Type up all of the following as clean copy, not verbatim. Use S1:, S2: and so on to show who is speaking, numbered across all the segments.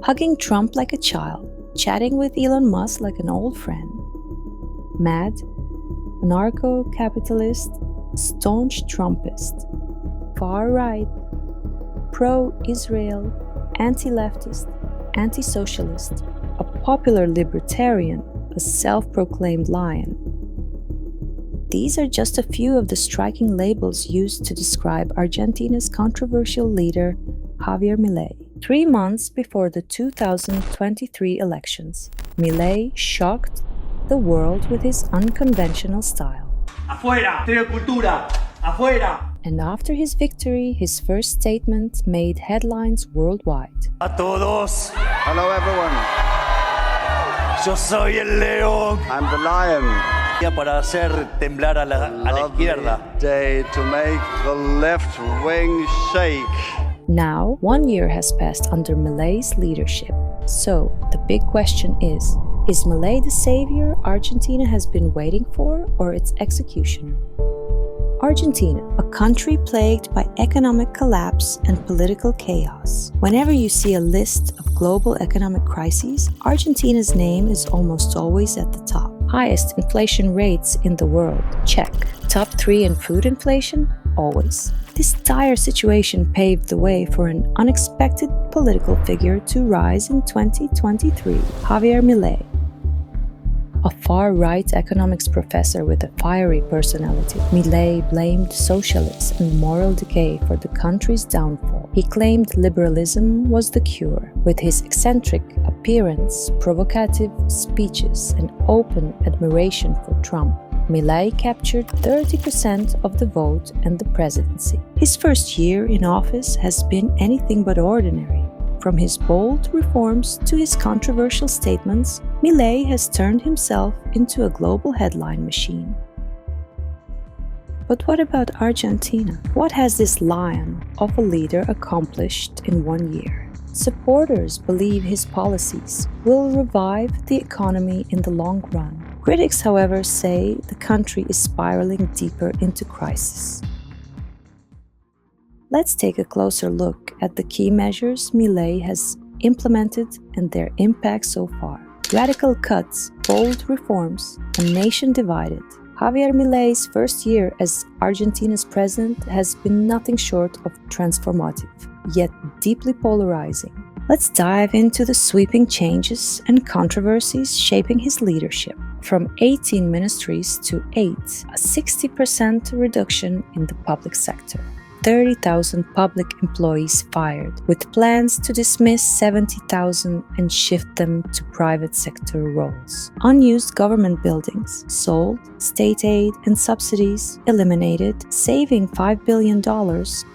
S1: hugging Trump like a child, chatting with Elon Musk like an old friend. Mad, anarcho-capitalist, staunch Trumpist, far-right, pro-Israel, anti-leftist, anti-socialist, a popular libertarian, a self-proclaimed lion. These are just a few of the striking labels used to describe Argentina's controversial leader, Javier Milei. 3 months before the 2023 elections, Milei shocked the world with his unconventional style.
S2: Afuera, cultura, afuera.
S1: And after his victory, his first statement made headlines worldwide.
S2: A todos.
S3: Hello everyone.
S2: Yo soy el león.
S3: I'm the lion.
S2: Para hacer temblar a la izquierda.
S3: Day to make the left wing shake.
S1: Now, 1 year has passed under Milei's leadership. So, the big question is Milei the savior Argentina has been waiting for, or its executioner? Argentina, a country plagued by economic collapse and political chaos. Whenever you see a list of global economic crises, Argentina's name is almost always at the top. Highest inflation rates in the world, check. Top 3 in food inflation, always. This dire situation paved the way for an unexpected political figure to rise in 2023, Javier Milei. A far-right economics professor with a fiery personality, Milei blamed socialism and moral decay for the country's downfall. He claimed liberalism was the cure. With his eccentric appearance, provocative speeches, and open admiration for Trump, Milei captured 30% of the vote and the presidency. His first year in office has been anything but ordinary. From his bold reforms to his controversial statements, Milei has turned himself into a global headline machine. But what about Argentina? What has this lion of a leader accomplished in 1 year? Supporters believe his policies will revive the economy in the long run. Critics, however, say the country is spiraling deeper into crisis. Let's take a closer look at the key measures Milei has implemented and their impact so far. Radical cuts, bold reforms, a nation divided. Javier Milei's first year as Argentina's president has been nothing short of transformative, yet deeply polarizing. Let's dive into the sweeping changes and controversies shaping his leadership. From 18 ministries to 8, a 60% reduction in the public sector. 30,000 public employees fired, with plans to dismiss 70,000 and shift them to private sector roles. Unused government buildings sold, state aid and subsidies eliminated, saving $5 billion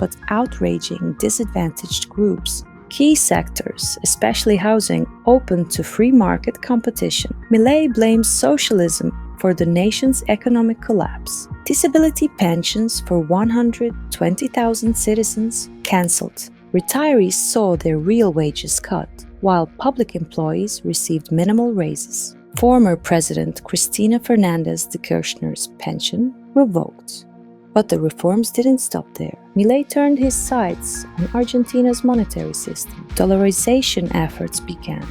S1: but outraging disadvantaged groups. Key sectors, especially housing, open to free market competition. Milei blames socialism for the nation's economic collapse. Disability pensions for 120,000 citizens cancelled. Retirees saw their real wages cut, while public employees received minimal raises. Former President Cristina Fernández de Kirchner's pension revoked. But the reforms didn't stop there. Milei turned his sights on Argentina's monetary system. Dollarization efforts began,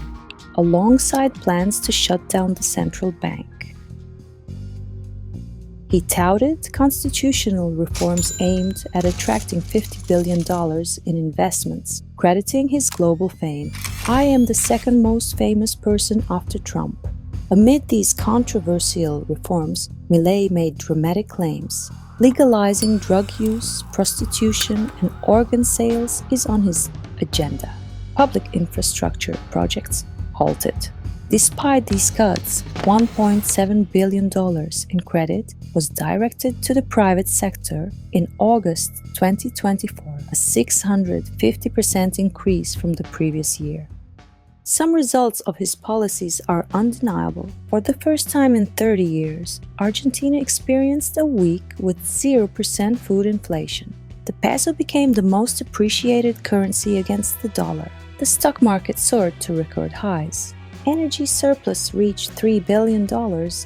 S1: alongside plans to shut down the central bank. He touted constitutional reforms aimed at attracting $50 billion in investments, crediting his global fame. "I am the second most famous person after Trump." Amid these controversial reforms, Milei made dramatic claims. Legalizing drug use, prostitution, and organ sales is on his agenda. Public infrastructure projects halted. Despite these cuts, $1.7 billion in credit was directed to the private sector in August 2024, a 650% increase from the previous year. Some results of his policies are undeniable. For the first time in 30 years, Argentina experienced a week with 0% food inflation. The peso became the most appreciated currency against the dollar. The stock market soared to record highs. Energy surplus reached $3 billion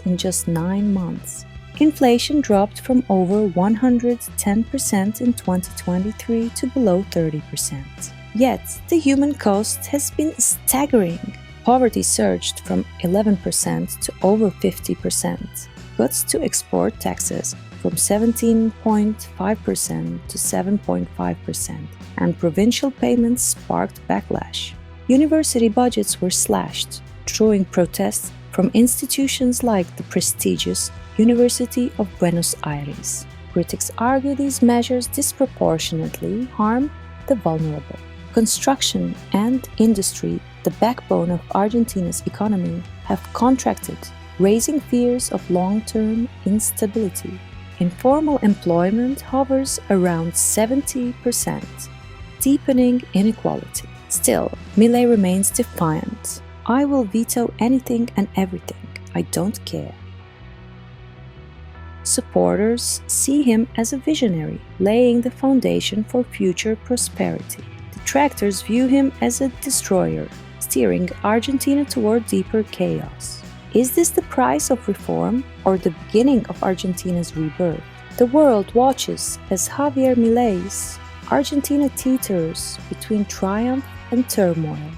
S1: in just 9 months. Inflation dropped from over 110% in 2023 to below 30%. Yet, the human cost has been staggering. Poverty surged from 11% to over 50%. Cuts to export taxes from 17.5% to 7.5%, and provincial payments sparked backlash. University budgets were slashed, drawing protests from institutions like the prestigious University of Buenos Aires. Critics argue these measures disproportionately harm the vulnerable. Construction and industry, the backbone of Argentina's economy, have contracted, raising fears of long-term instability. Informal employment hovers around 70%, deepening inequality. Still, Milei remains defiant. "I will veto anything and everything. I don't care." Supporters see him as a visionary, laying the foundation for future prosperity. Detractors view him as a destroyer, steering Argentina toward deeper chaos. Is this the price of reform or the beginning of Argentina's rebirth? The world watches as Javier Milei's Argentina teeters between triumph and turmoil.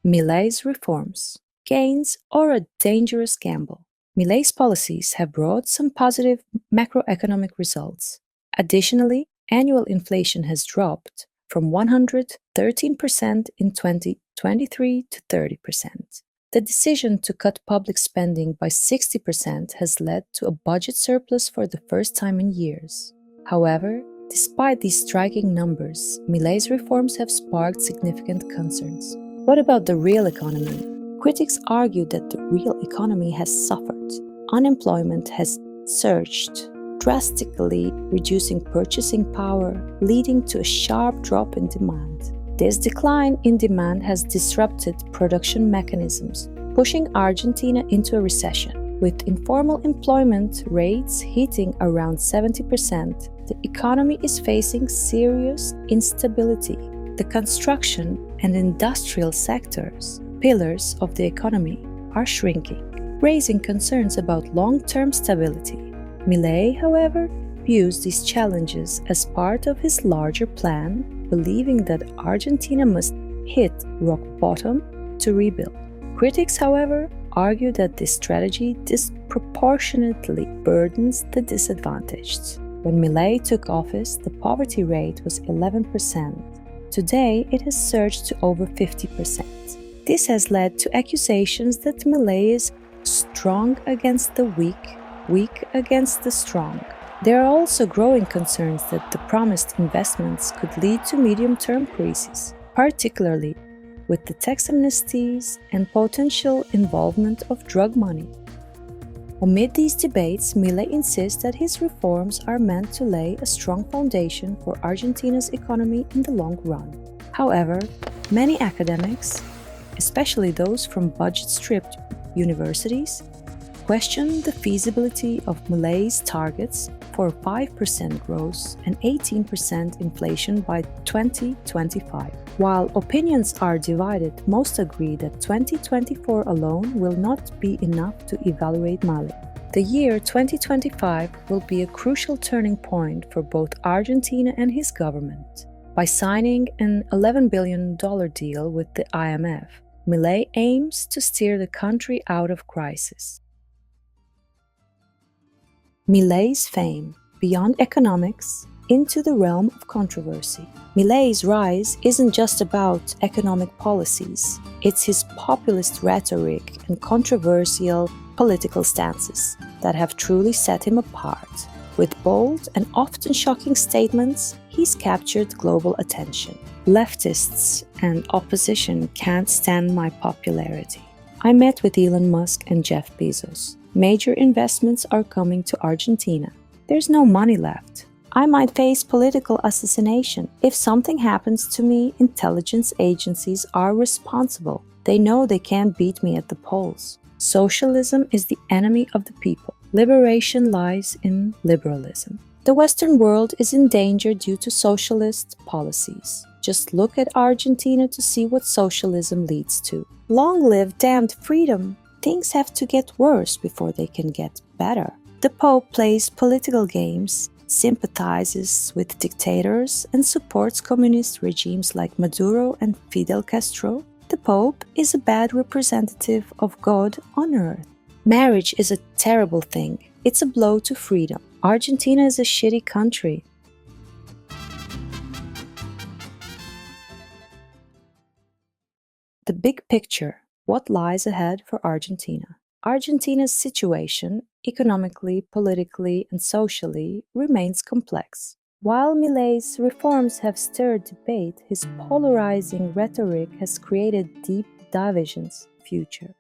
S1: Milei's reforms, gains or a dangerous gamble? Milei's policies have brought some positive macroeconomic results. Additionally, annual inflation has dropped from 113% in 2023 to 30%. The decision to cut public spending by 60% has led to a budget surplus for the first time in years. However, despite these striking numbers, Milei's reforms have sparked significant concerns. What about the real economy? Critics argue that the real economy has suffered. Unemployment has surged, drastically reducing purchasing power, leading to a sharp drop in demand. This decline in demand has disrupted production mechanisms, pushing Argentina into a recession. With informal employment rates hitting around 70%, the economy is facing serious instability. The construction and industrial sectors, pillars of the economy, are shrinking, raising concerns about long-term stability. Milei, however, views these challenges as part of his larger plan, believing that Argentina must hit rock bottom to rebuild. Critics, however, argue that this strategy disproportionately burdens the disadvantaged. When Milei took office, the poverty rate was 11%. Today, it has surged to over 50%. This has led to accusations that Milei is strong against the weak, weak against the strong. There are also growing concerns that the promised investments could lead to medium-term crises, particularly with the tax amnesties and potential involvement of drug money. Amid these debates, Milei insists that his reforms are meant to lay a strong foundation for Argentina's economy in the long run. However, many academics, especially those from budget-stripped universities, question the feasibility of Milei's targets for 5% growth and 18% inflation by 2025. While opinions are divided, most agree that 2024 alone will not be enough to evaluate Milei. The year 2025 will be a crucial turning point for both Argentina and his government. By signing an $11 billion deal with the IMF, Milei aims to steer the country out of crisis. Milei's fame, beyond economics, into the realm of controversy. Milei's rise isn't just about economic policies, it's his populist rhetoric and controversial political stances that have truly set him apart. With bold and often shocking statements, he's captured global attention. Leftists and opposition can't stand my popularity. I met with Elon Musk and Jeff Bezos. Major investments are coming to Argentina. There's no money left. I might face political assassination. If something happens to me, intelligence agencies are responsible. They know they can't beat me at the polls. Socialism is the enemy of the people. Liberation lies in liberalism. The Western world is in danger due to socialist policies. Just look at Argentina to see what socialism leads to. Long live damned freedom! Things have to get worse before they can get better. The Pope plays political games sympathizes with dictators and supports communist regimes like Maduro and Fidel Castro, the Pope is a bad representative of God on earth. Marriage is a terrible thing. It's a blow to freedom. Argentina is a shitty country. The big picture. What lies ahead for Argentina? Argentina's situation, economically, politically, and socially, remains complex. While Milei's reforms have stirred debate, his polarizing rhetoric has created deep divisions. Future.